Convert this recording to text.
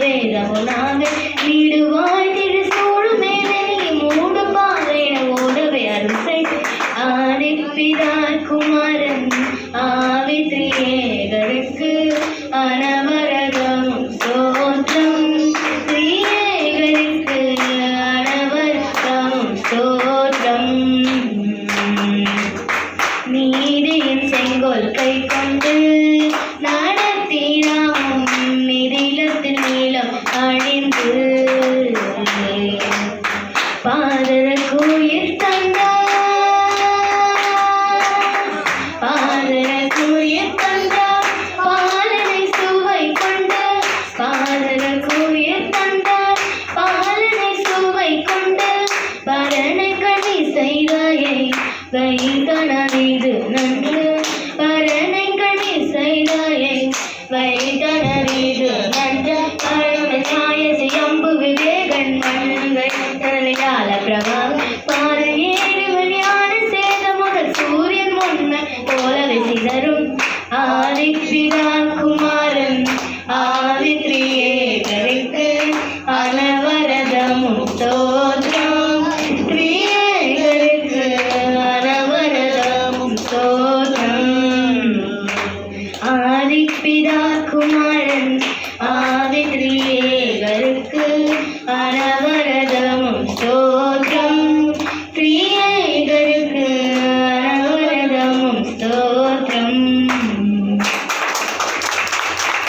வேதமுனாக வீடுவாய் திருசூடு மேலே மூடு பாறையின ஓடவே அருசை ஆதிப்பிதார் குமாரன் ஆவி திரியேகருக்கு அனவரகம் ஸ்தோத்திரம் திரியேகருக்கு அனவரகம் ஸ்தோத்திரம் நீதியின் செங்கோல் கை கொண்டு நடத்தினாம் மிதிலத்தின் நீளம் அழிந்து பாதருக்கு உயிர் தந்தார் பாதருக்கு உயிர் தந்தார் பாலனை சுவை கொண்ட பாதருக்கு உயிர் தந்தார் பாலனை சுவை கொண்ட பரணை கணி செய்தாயை வைத்தனரிது நன்று பரணை கணி செய்தாயை வைத்தனரிது நன்று பரமசாய சியம்பு விவேகன் மன்னங்கள் தலையால பிரபாவ பாறையேறுவன் ஞான சேத முதல் சூரியன் முன்ன போலவே சிதறும் ஆதிப்பிதா குமாரன் ஆதி திரியேகருக்கு அனவரதமும் ஸ்தோத்திரம் திரியேகருக்கு அனவரதமும் ஸ்தோத்திரம் ஆதிப்பிதா குமாரன் ஆதி திரியேகருக்கு அனவரதமும்